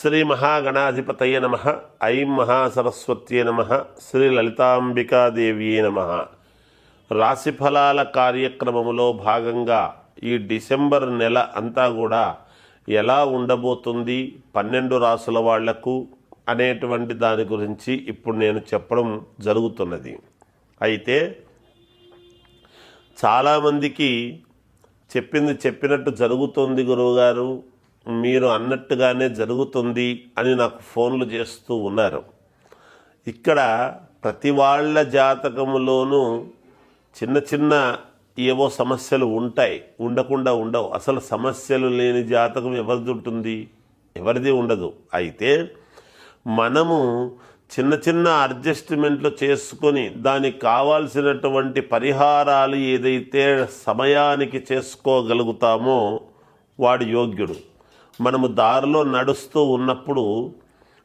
శ్రీ మహాగణాధిపతయ నమ. ఐం మహాసరస్వత్యే నమ. శ్రీ లలితాంబికాదేవ్యే నమ. రాశిఫలాల కార్యక్రమములో భాగంగా ఈ డిసెంబర్ నెల అంతా కూడా ఎలా ఉండబోతుంది 12 రాసుల వాళ్లకు అనేటువంటి దాని గురించి ఇప్పుడు నేను చెప్పడం జరుగుతున్నది. అయితే చాలామందికి చెప్పినట్టు జరుగుతుంది గురువుగారు, మీరు అన్నట్టుగానే జరుగుతుంది అని నాకు ఫోన్లు చేస్తూ ఉన్నారు. ఇక్కడ ప్రతి వాళ్ళ జాతకములోనూ చిన్న చిన్న ఏవో సమస్యలు ఉంటాయి, ఉండకుండా ఉండవు. అసలు సమస్యలు లేని జాతకం ఎవరిది ఉంటుంది? ఎవరిది ఉండదు. అయితే మనము చిన్న చిన్న అడ్జస్ట్మెంట్లు చేసుకొని దానికి కావాల్సినటువంటి పరిహారాలు ఏదైతే సమయానికి చేసుకోగలుగుతామో వాడు యోగ్యుడు. మనము దారిలో నడుస్తూ ఉన్నప్పుడు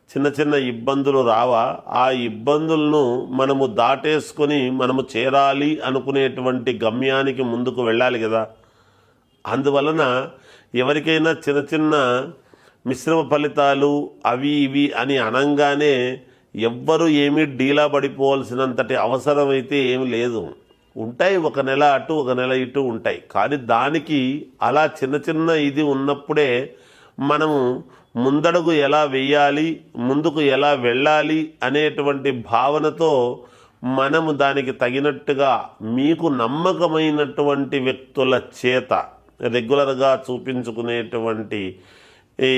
చిన్న చిన్న ఇబ్బందులు రావా? ఆ ఇబ్బందులను మనము దాటేసుకొని మనము చేరాలి అనుకునేటువంటి గమ్యానికి ముందుకు వెళ్ళాలి కదా. అందువలన ఎవరికైనా చిన్న చిన్న మిశ్రమ ఫలితాలు అవి ఇవి అని అనంగానే ఎవ్వరూ ఏమీ డీలా పడిపోవాల్సినంతటి అవసరమైతే ఏమి లేదు. ఉంటాయి, ఒక నెల అటు ఒక నెల ఇటు ఉంటాయి. కానీ దానికి అలా చిన్న చిన్న ఇది ఉన్నప్పుడే మనము ముందడుగు ఎలా వెయ్యాలి, ముందుకు ఎలా వెళ్ళాలి అనేటువంటి భావనతో మనము దానికి తగినట్టుగా మీకు నమ్మకమైనటువంటి వ్యక్తుల చేత రెగ్యులర్గా చూపించుకునేటువంటి ఈ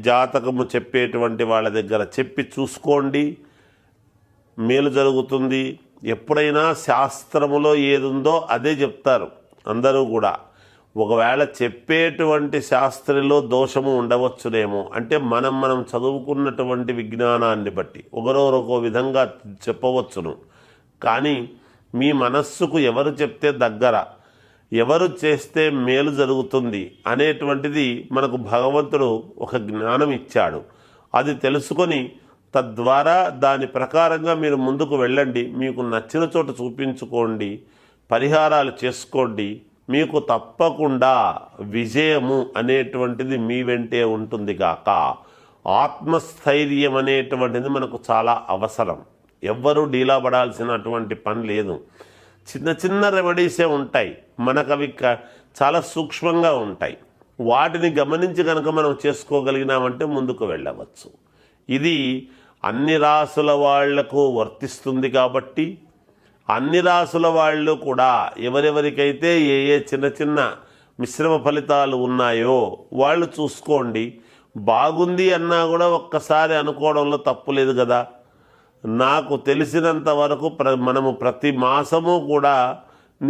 జాతకము చెప్పేటువంటి వాళ్ళ దగ్గర చెప్పి చూసుకోండి, మేలు జరుగుతుంది. ఎప్పుడైనా శాస్త్రములో ఏదుందో అదే చెప్తారు అందరూ కూడా. ఒకవేళ చెప్పేటువంటి శాస్త్రంలో దోషము ఉండవచ్చునేమో, అంటే మనం చదువుకున్నటువంటి విజ్ఞానాన్ని బట్టి ఒకరొకో విధంగా చెప్పవచ్చును. కానీ మీ మనస్సుకు ఎవరు చెప్తే దగ్గర, ఎవరు చేస్తే మేలు జరుగుతుంది అనేటువంటిది మనకు భగవంతుడు ఒక జ్ఞానం ఇచ్చాడు. అది తెలుసుకొని తద్వారా దాని ప్రకారంగా మీరు ముందుకు వెళ్ళండి. మీకు నచ్చిన చోట చూపించుకోండి, పరిహారాలు చేసుకోండి. మీకు తప్పకుండా విజయము అనేటువంటిది మీ వెంటే ఉంటుంది గాక. ఆత్మస్థైర్యం అనేటువంటిది మనకు చాలా అవసరం. ఎవ్వరూ డీలా పడాల్సినటువంటి పని లేదు. చిన్న చిన్న రెమెడీసే ఉంటాయి, మనకు అవి చాలా సూక్ష్మంగా ఉంటాయి. వాటిని గమనించి కనుక మనం చేసుకోగలిగినామంటే ముందుకు వెళ్ళవచ్చు. ఇది అన్ని రాసుల వాళ్లకు వర్తిస్తుంది కాబట్టి అన్ని రాసుల వాళ్ళు కూడా ఎవరెవరికైతే ఏ చిన్న చిన్న మిశ్రమ ఫలితాలు ఉన్నాయో వాళ్ళు చూసుకోండి. బాగుంది అన్నా కూడా ఒక్కసారి అనుకోవడంలో తప్పు లేదు కదా. నాకు తెలిసినంత వరకు మనము ప్రతి మాసము కూడా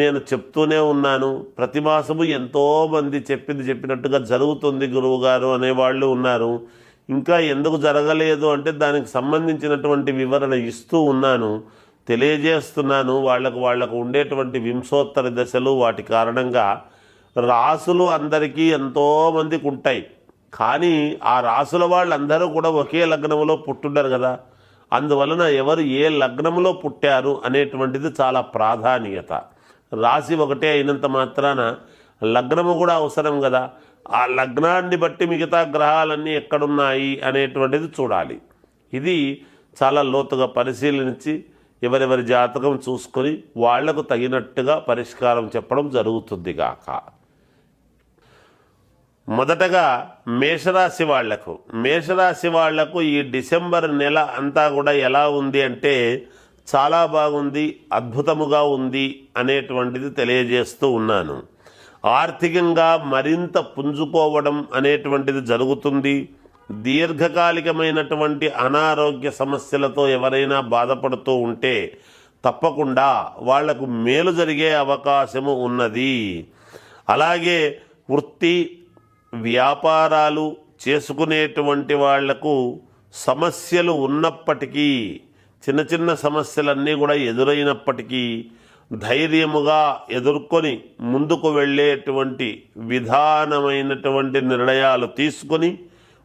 నేను చెప్తూనే ఉన్నాను. ప్రతి మాసము ఎంతోమంది చెప్పినట్టుగా జరుగుతుంది గురువుగారు అనేవాళ్ళు ఉన్నారు. ఇంకా ఎందుకు జరగలేదు అంటే దానికి సంబంధించినటువంటి వివరణ ఇస్తూ ఉన్నాను, తెలియజేస్తున్నాను. వాళ్లకు ఉండేటువంటి వింశోత్తర దశలు, వాటి కారణంగా రాసులు అందరికీ ఎంతోమందికి ఉంటాయి. కానీ ఆ రాసుల వాళ్ళందరూ కూడా ఒకే లగ్నంలో పుట్టుంటారు కదా. అందువలన ఎవరు ఏ లగ్నంలో పుట్టారు అనేటువంటిది చాలా ప్రాధాన్యత. రాశి ఒకటే అయినంత మాత్రాన లగ్నము కూడా అవసరం కదా. ఆ లగ్నాన్ని బట్టి మిగతా గ్రహాలన్నీ ఎక్కడున్నాయి అనేటువంటిది చూడాలి. ఇది చాలా లోతుగా పరిశీలించి ఎవరెవరి జాతకం చూసుకొని వాళ్లకు తగినట్టుగా పరిష్కారం చెప్పడం జరుగుతుంది గాక. మొదటగా మేషరాశి వాళ్లకు ఈ డిసెంబర్ నెల అంతా కూడా ఎలా ఉంది అంటే చాలా బాగుంది, అద్భుతముగా ఉంది అనేటువంటిది తెలియజేస్తూ ఉన్నాను. ఆర్థికంగా మరింత పుంజుకోవడం అనేటువంటిది జరుగుతుంది. దీర్ఘకాలికమైనటువంటి అనారోగ్య సమస్యలతో ఎవరైనా బాధపడుతూ ఉంటే తప్పకుండా వాళ్లకు మేలు జరిగే అవకాశము ఉన్నది. అలాగే వృత్తి వ్యాపారాలు చేసుకునేటువంటి వాళ్లకు సమస్యలు ఉన్నప్పటికీ, చిన్న చిన్న సమస్యలన్నీ కూడా ఎదురైనప్పటికీ ధైర్యముగా ఎదుర్కొని ముందుకు వెళ్ళేటువంటి విధానమైనటువంటి నిర్ణయాలు తీసుకొని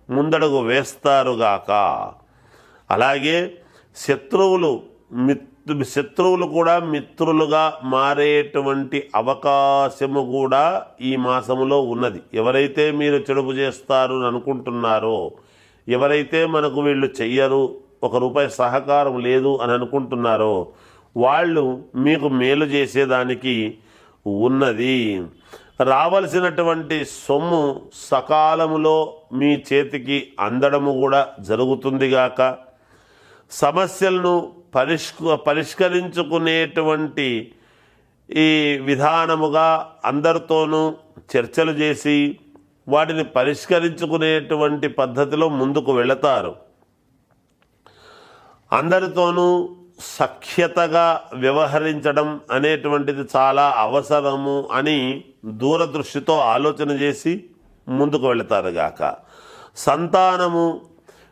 ముందడుగు వేస్తారుగాక. అలాగే శత్రువులు కూడా మిత్రులుగా మారేటువంటి అవకాశము కూడా ఈ మాసములో ఉన్నది. ఎవరైతే మీరు చెడుపు చేస్తారు అనుకుంటున్నారో, ఎవరైతే మనకు వీళ్ళు చెయ్యరు, ₹1 సహకారం లేదు అని అనుకుంటున్నారో వాళ్ళు మీకు మేలు చేసేదానికి ఉన్నది. రావలసినటువంటి సొమ్ము సకాలములో మీ చేతికి అందడము కూడా జరుగుతుందిగాక. సమస్యలను పరిష్కరించుకునేటువంటి ఈ విధానముగా అందరితోనూ చర్చలు చేసి వాటిని పరిష్కరించుకునేటువంటి పద్ధతిలో ముందుకు వెళతారు. అందరితోనూ సఖ్యతగా వ్యవహరించడం అనేటువంటిది చాలా అవసరము అని దూరదృష్టితో ఆలోచన చేసి ముందుకు వెళతారు గాక. సంతానము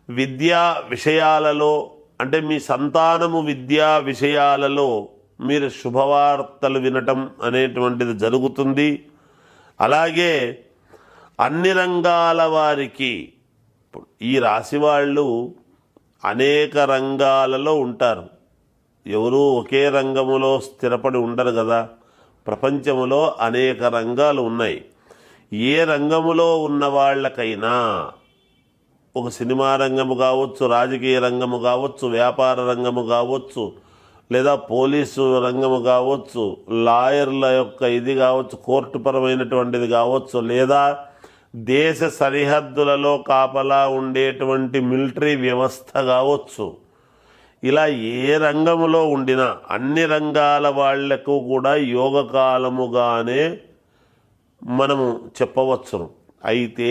విద్యా విషయాలలో అంటే మీ సంతానము విద్యా విషయాలలో మీరు శుభవార్తలు వినటం అనేటువంటిది జరుగుతుంది. అలాగే అన్ని రంగాల వారికి, ఈ రాశి వాళ్ళు అనేక రంగాలలో ఉంటారు. ఎవరు ఒకే రంగములో స్థిరపడి ఉండరు కదా. ప్రపంచములో అనేక రంగాలు ఉన్నాయి. ఏ రంగములో ఉన్న వాళ్ళకైనా, ఒక సినిమా రంగము కావచ్చు, రాజకీయ రంగము కావచ్చు, వ్యాపార రంగము కావచ్చు, లేదా పోలీసు రంగము కావచ్చు, లాయర్ల యొక్క ఇది కావచ్చు, కోర్టు పరమైనటువంటిది కావచ్చు, లేదా దేశ సరిహద్దులలో కాపలా ఉండేటువంటి మిలిటరీ వ్యవస్థ కావచ్చు. ఇలా ఏ రంగములో ఉండినా అన్ని రంగాల వాళ్లకు కూడా యోగకాలముగానే మనము చెప్పవచ్చును. అయితే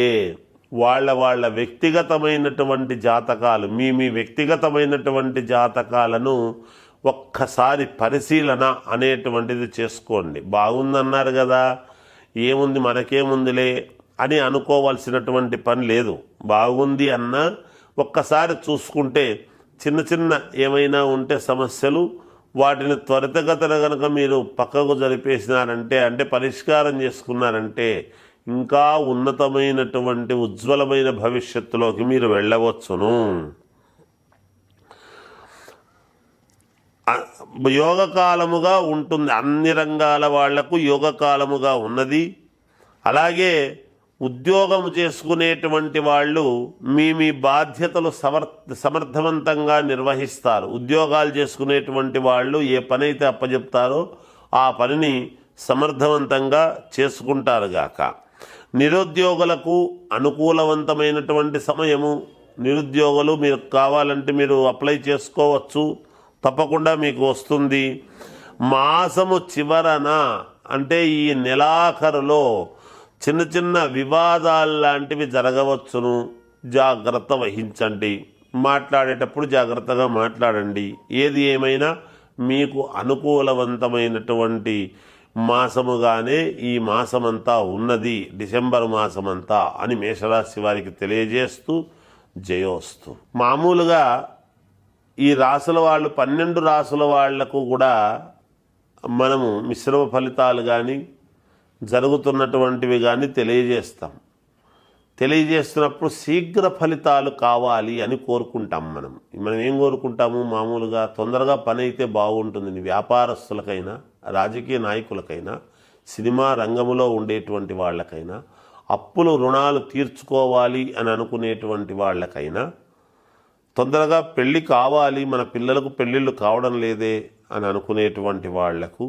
వాళ్ళ వ్యక్తిగతమైనటువంటి జాతకాలు, మీ వ్యక్తిగతమైనటువంటి జాతకాలను ఒక్కసారి పరిశీలన అనేటువంటిది చేసుకోండి. బాగుందన్నారు కదా, ఏముంది మనకేముందిలే అని అనుకోవాల్సినటువంటి పని లేదు. బాగుంది అన్న ఒక్కసారి చూసుకుంటే చిన్న చిన్న ఏమైనా ఉంటే సమస్యలు, వాటిని త్వరితగతిన కనుక మీరు పక్కకు జరిపేసినారంటే, అంటే పరిష్కారం చేసుకున్నారంటే ఇంకా ఉన్నతమైనటువంటి ఉజ్వలమైన భవిష్యత్తులోకి మీరు వెళ్ళవచ్చును. యోగకాలముగా ఉంటుంది. అన్ని రంగాల వాళ్లకు యోగకాలముగా ఉన్నది. అలాగే ఉద్యోగము చేసుకునేటువంటి వాళ్ళు మీ బాధ్యతలు సమర్థవంతంగా నిర్వహిస్తారు. ఉద్యోగాలు చేసుకునేటువంటి వాళ్ళు ఏ పని అయితే అప్పచెప్తారో ఆ పనిని సమర్థవంతంగా చేసుకుంటారు గాక. నిరుద్యోగులకు అనుకూలవంతమైనటువంటి సమయము. నిరుద్యోగులు మీరు కావాలంటే మీరు అప్లై చేసుకోవచ్చు, తప్పకుండా మీకు వస్తుంది. మాసము చివరన అంటే ఈ నెలాఖరులో చిన్న చిన్న వివాదాలు లాంటివి జరగవచ్చును. జాగ్రత్త వహించండి. మాట్లాడేటప్పుడు జాగ్రత్తగా మాట్లాడండి. ఏది ఏమైనా మీకు అనుకూలవంతమైనటువంటి మాసముగానే ఈ మాసమంతా ఉన్నది, డిసెంబర్ మాసమంతా అని మేషరాశి వారికి తెలియజేస్తూ జయోస్తు. మామూలుగా ఈ రాసుల వాళ్ళు 12 రాసుల వాళ్లకు కూడా మనము మిశ్రమ ఫలితాలు కానీ జరుగుతున్నటువంటివి కానీ తెలియజేస్తున్నప్పుడు శీఘ్ర ఫలితాలు కావాలి అని కోరుకుంటాం. మనం ఏం కోరుకుంటాము? మామూలుగా తొందరగా పని అయితే బాగుంటుంది. వ్యాపారస్తులకైనా, రాజకీయ నాయకులకైనా, సినిమా రంగంలో ఉండేటువంటి వాళ్ళకైనా, అప్పులు రుణాలు తీర్చుకోవాలి అని అనుకునేటువంటి వాళ్ళకైనా, తొందరగా పెళ్ళి కావాలి, మన పిల్లలకు పెళ్ళిళ్ళు కావడం లేదే అని అనుకునేటువంటి వాళ్లకు,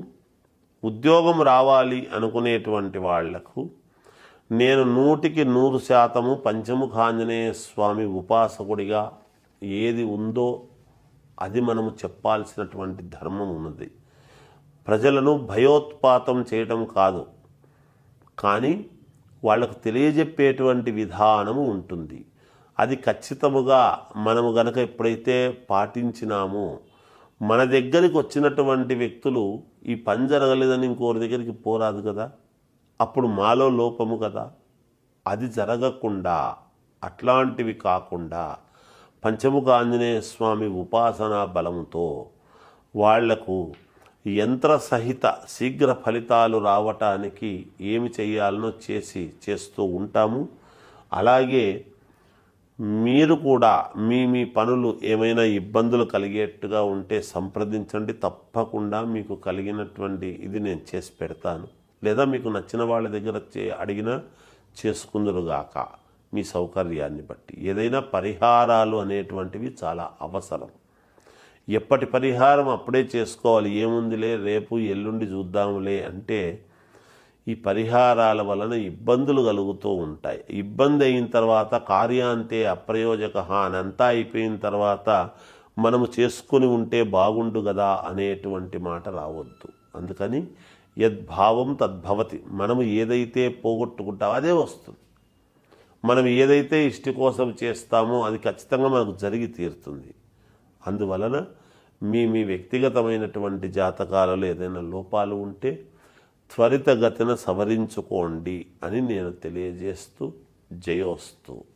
ఉద్యోగం రావాలి అనుకునేటువంటి వాళ్లకు, నేను 100% పంచముఖాంజనేయ స్వామి ఉపాసకుడిగా ఏది ఉందో అది మనము చెప్పాల్సినటువంటి ధర్మం ఉన్నది. ప్రజలను భయోత్పాతం చేయటం కాదు, కానీ వాళ్లకు తెలియజెప్పేటువంటి విధానము ఉంటుంది. అది ఖచ్చితముగా మనము గనక ఎప్పుడైతే పాటించినామో, మన దగ్గరికి వచ్చినటువంటి వ్యక్తులు ఈ పని జరగలేదని ఇంకోరి దగ్గరికి పోరాదు కదా, అప్పుడు మాలో లోపము కదా. అది జరగకుండా, అట్లాంటివి కాకుండా పంచముఖ ఆంజనేయ స్వామి ఉపాసనా బలముతో వాళ్లకు యంత్ర సహిత శీఘ్ర ఫలితాలు రావటానికి ఏమి చేయాలనో చేస్తూ ఉంటాము. అలాగే మీరు కూడా మీ పనులు ఏమైనా ఇబ్బందులు కలిగేట్టుగా ఉంటే సంప్రదించండి. తప్పకుండా మీకు కలిగినటువంటి ఇది నేను చేసి పెడతాను. లేదా మీకు నచ్చిన వాళ్ళ దగ్గర అడిగినా చేసుకుందురుగాక. మీ సౌకర్యాన్ని బట్టి. ఏదైనా పరిహారాలు అనేటువంటివి చాలా అవసరం. ఎప్పటి పరిహారం అప్పుడే చేసుకోవాలి. ఏముందిలే రేపు ఎల్లుండి చూద్దాంలే అంటే ఈ పరిహారాల వలన ఇబ్బందులు కలుగుతూ ఉంటాయి. ఇబ్బంది అయిన తర్వాత కార్యాంతే అప్రయోజక అని అంతా అయిపోయిన తర్వాత మనము చేసుకుని ఉంటే బాగుండు కదా అనేటువంటి మాట రావద్దు. అందుకని యద్భావం తద్భవతి. మనము ఏదైతే పోగొట్టుకుంటామో అదే వస్తుంది. మనం ఏదైతే ఇష్టి కోసం చేస్తామో అది ఖచ్చితంగా మనకు జరిగి తీరుతుంది. అందువలన మీ వ్యక్తిగతమైనటువంటి జాతకాలలో ఏదైనా లోపాలు ఉంటే త్వరితగతిన సవరించుకోండి అని నేను తెలియజేస్తూ జయోస్తు.